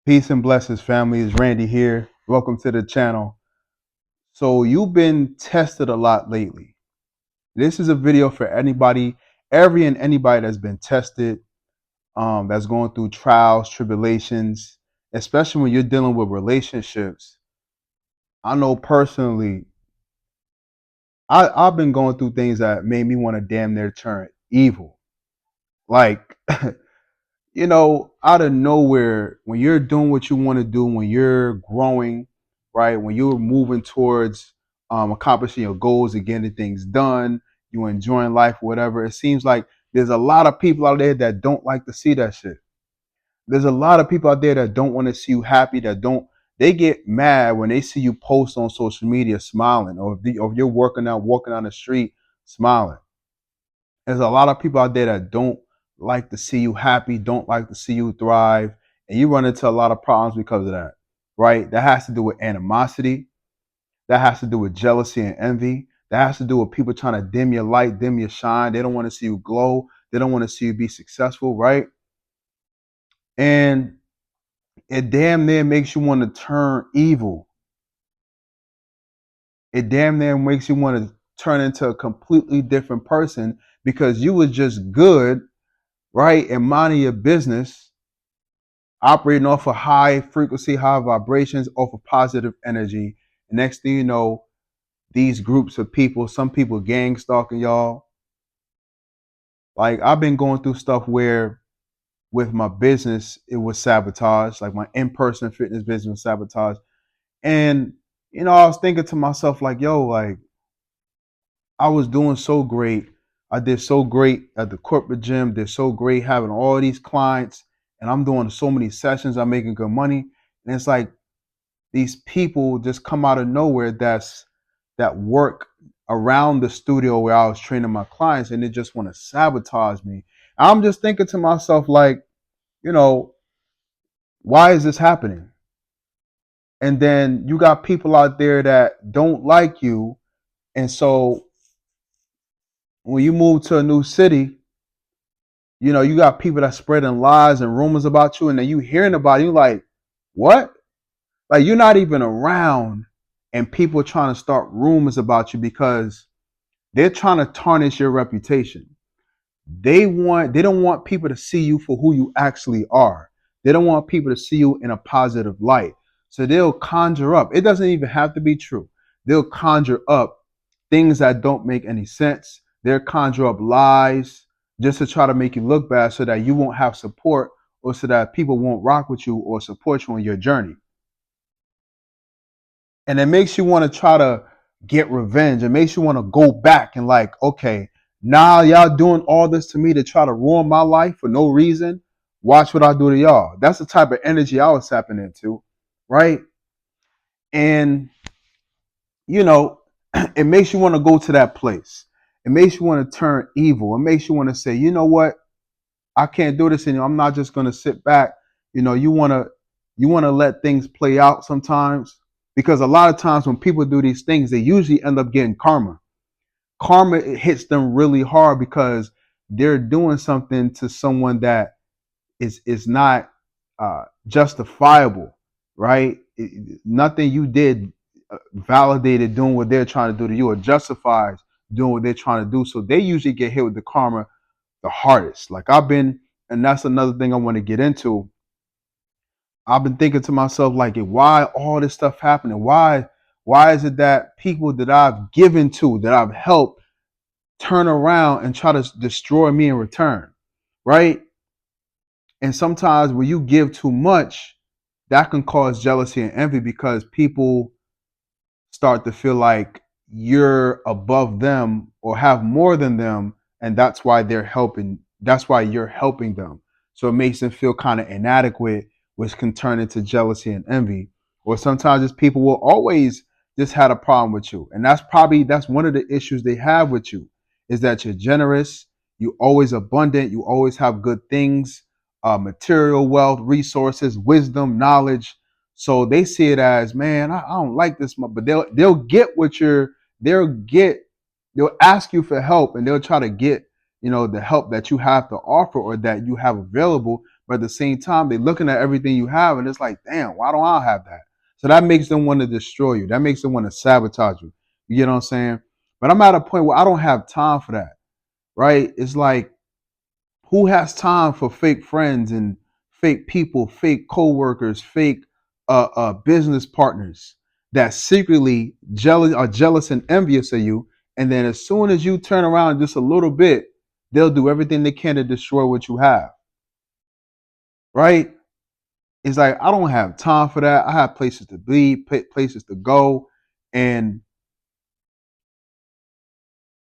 Peace and blessings, family. It's Randy here. Welcome to the channel. So you've been tested a lot lately. This is a video for anybody, every and anybody that's been tested, that's going through trials, tribulations, especially when you're dealing with relationships. I know personally, I've been going through things that made me want to damn near turn evil. Like out of nowhere, when you're doing what you want to do, when you're growing, right, when you're moving towards accomplishing your goals and getting things done, you enjoying life, whatever, it seems like there's a lot of people out there that don't like to see that shit. There's a lot of people out there that don't want to see you happy, they get mad when they see you post on social media smiling, or if you're walking down the street smiling. There's a lot of people out there that don't like to see you happy, don't like to see you thrive, and you run into a lot of problems because of that, right? That has to do with animosity. That has to do with jealousy and envy. That has to do with people trying to dim your light, dim your shine. They don't want to see you glow. They don't want to see you be successful, right? And it damn near makes you want to turn evil. It damn near makes you want to turn into a completely different person because you was just good, right, and minding your business, operating off of high frequency, high vibrations, off of positive energy. And next thing you know, these groups of people, some people gang stalking y'all. Like I've been going through stuff where with my business, it was sabotage. Like my in-person fitness business was sabotage. And, I was thinking to myself, like, yo, like I was doing so great. I did so great at the corporate gym, did so great having all these clients, and I'm doing so many sessions, I'm making good money. And it's like these people just come out of nowhere that work around the studio where I was training my clients, and they just want to sabotage me. I'm just thinking to myself, like, you know, why is this happening? And then you got people out there that don't like you. And so when you move to a new city, you got people that spreading lies and rumors about you, and then you hearing about it, you like, what? Like you're not even around, and people trying to start rumors about you because they're trying to tarnish your reputation. They don't want people to see you for who you actually are. They don't want people to see you in a positive light. So they'll conjure up. It doesn't even have to be true. They'll conjure up things that don't make any sense. They'll conjure up lies just to try to make you look bad so that you won't have support, or so that people won't rock with you or support you on your journey. And it makes you want to try to get revenge. It makes you want to go back and like, okay, now y'all doing all this to me to try to ruin my life for no reason. Watch what I do to y'all. That's the type of energy I was tapping into, right? And you know, it makes you want to go to that place. It makes you want to turn evil. It makes you want to say, you know what? I can't do this anymore. I'm not just going to sit back. You want to let things play out sometimes, because a lot of times when people do these things, they usually end up getting karma. Karma, it hits them really hard because they're doing something to someone that is not justifiable, right? Nothing you did validated doing what they're trying to do to you, or justifies doing what they're trying to do. So they usually get hit with the karma the hardest. Like and that's another thing I want to get into. I've been thinking to myself, like, why all this stuff happening? Why is it that people that I've given to, that I've helped, turn around and try to destroy me in return, right? And sometimes when you give too much, that can cause jealousy and envy, because people start to feel like you're above them or have more than them, and that's why you're helping them. So it makes them feel kind of inadequate, which can turn into jealousy and envy. Or sometimes just people will always just had a problem with you, and that's one of the issues they have with you, is that you're generous, you always abundant, you always have good things, material wealth, resources, wisdom, knowledge. So they see it as, man, I don't like this much, but they'll get they'll get they'll ask you for help, and they'll try to get the help that you have to offer or that you have available. but at the same time, they're looking at everything you have, and it's like, damn, why don't I have that? So that makes them want to destroy you. That makes them want to sabotage you. You get what I'm saying? But I'm at a point where I don't have time for that, right? It's like, who has time for fake friends and fake people, fake coworkers, fake business partners that secretly jealous and envious of you, and then as soon as you turn around just a little bit, they'll do everything they can to destroy what you have, right? It's like, I don't have time for that. I have places to be, places to go, and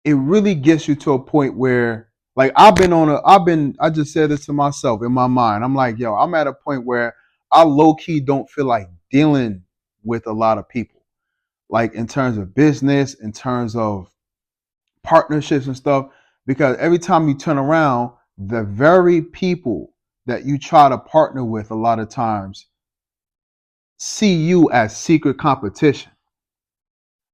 it really gets you to a point where, like, I just said this to myself in my mind. I'm like, yo, I'm at a point where I low key don't feel like dealing with a lot of people, like in terms of business, in terms of partnerships and stuff, because every time you turn around, the very people that you try to partner with a lot of times see you as secret competition.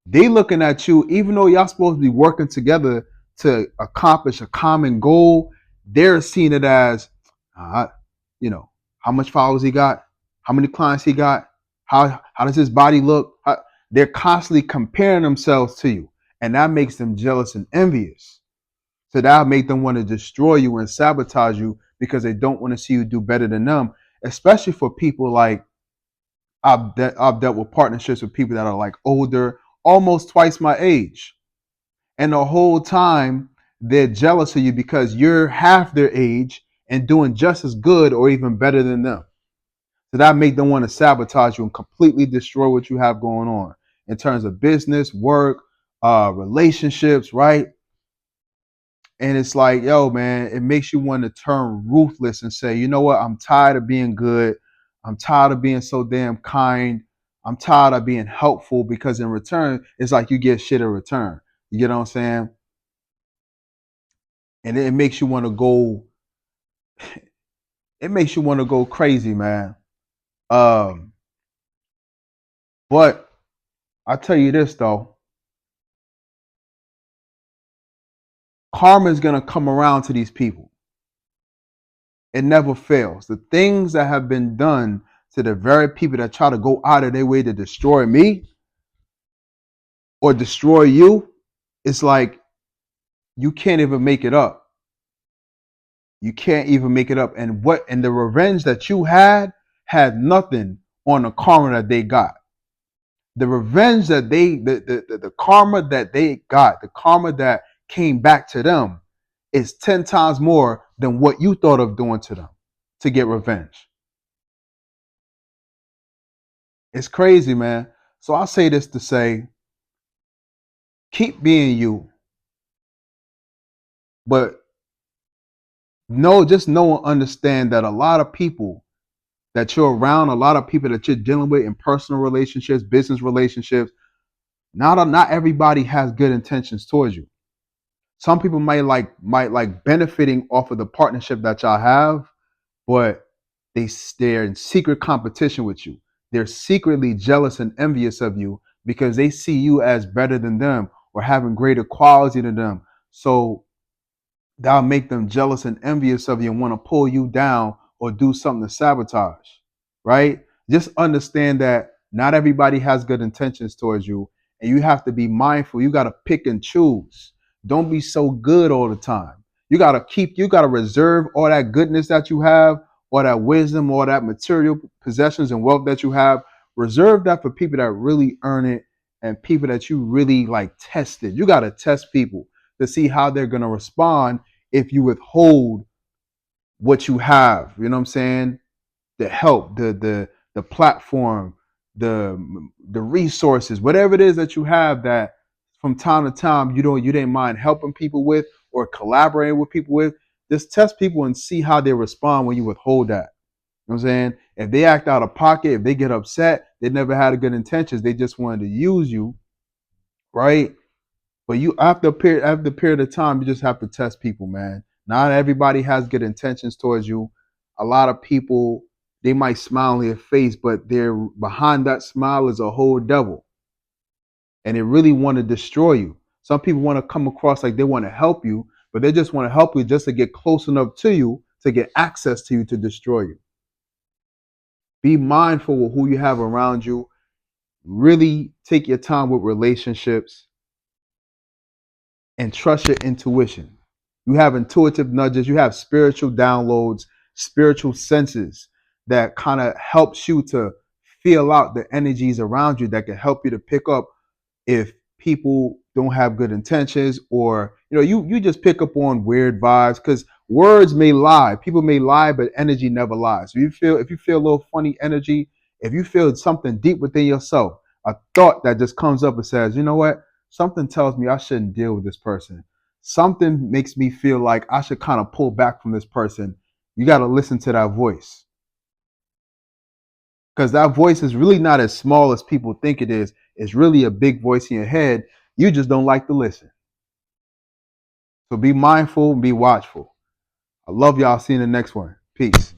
They looking at you, even though y'all supposed to be working together to accomplish a common goal. They're seeing it as, uh, you know, how much followers he got, how many clients he got, how does his body look. They're constantly comparing themselves to you, and that makes them jealous and envious. So that make them want to destroy you and sabotage you because they don't want to see you do better than them. Especially for people like, I've dealt with partnerships with people that are like older, almost twice my age. And the whole time they're jealous of you because you're half their age and doing just as good or even better than them. So that make them want to sabotage you and completely destroy what you have going on in terms of business, work, relationships, right? And it's like, yo, man, it makes you want to turn ruthless and say, you know what? I'm tired of being good. I'm tired of being so damn kind. I'm tired of being helpful, because in return, it's like you get shit in return. You get what I'm saying? And it makes you want to go, it makes you want to go crazy, man. Um, but I tell you this though, karma is gonna come around to these people. It never fails. The things that have been done to the very people that try to go out of their way to destroy me or destroy you, it's like you can't even make it up. You can't even make it up. And the revenge that you had nothing on the karma that they got. The revenge that the karma that they got, the karma that came back to them is 10 times more than what you thought of doing to them to get revenge. It's crazy, man. So I say this to say, keep being you, but just know and understand that a lot of people that you're around, a lot of people that you're dealing with in personal relationships, business relationships, not everybody has good intentions towards you. Some people might like benefiting off of the partnership that y'all have, but they're in secret competition with you. They're secretly jealous and envious of you because they see you as better than them or having greater quality than them. So that'll make them jealous and envious of you and want to pull you down or do something to sabotage, right? Just understand that not everybody has good intentions towards you, and you have to be mindful. You got to pick and choose. Don't be so good all the time. You got to reserve all that goodness that you have, all that wisdom, all that material possessions and wealth that you have. Reserve that for people that really earn it and people that you really like tested. You got to test people to see how they're going to respond if you withhold what you have. You know what I'm saying? The help, the platform, the resources, whatever it is that you have that from time to time you didn't mind helping people with or collaborating with people with. Just test people and see how they respond when you withhold that. You know what I'm saying? If they act out of pocket, if they get upset, they never had a good intentions. They just wanted to use you, right? But you after a period of time, you just have to test people, man. Not everybody has good intentions towards you. A lot of people, they might smile on your face, but they're behind that smile is a whole devil. And they really want to destroy you. Some people want to come across like they want to help you, but they just want to help you just to get close enough to you to get access to you to destroy you. Be mindful of who you have around you. Really take your time with relationships and trust your intuition. You have intuitive nudges, you have spiritual downloads, spiritual senses that kind of helps you to feel out the energies around you that can help you to pick up if people don't have good intentions, or you just pick up on weird vibes, because words may lie, people may lie, but energy never lies. So if you feel a little funny energy, if you feel something deep within yourself, a thought that just comes up and says, you know what, something tells me I shouldn't deal with this person, something makes me feel like I should kind of pull back from this person, you got to listen to that voice, because that voice is really not as small as people think it is. It's really a big voice in your head. You just don't like to listen. So be mindful and be watchful. I love y'all. See you in the next one. Peace.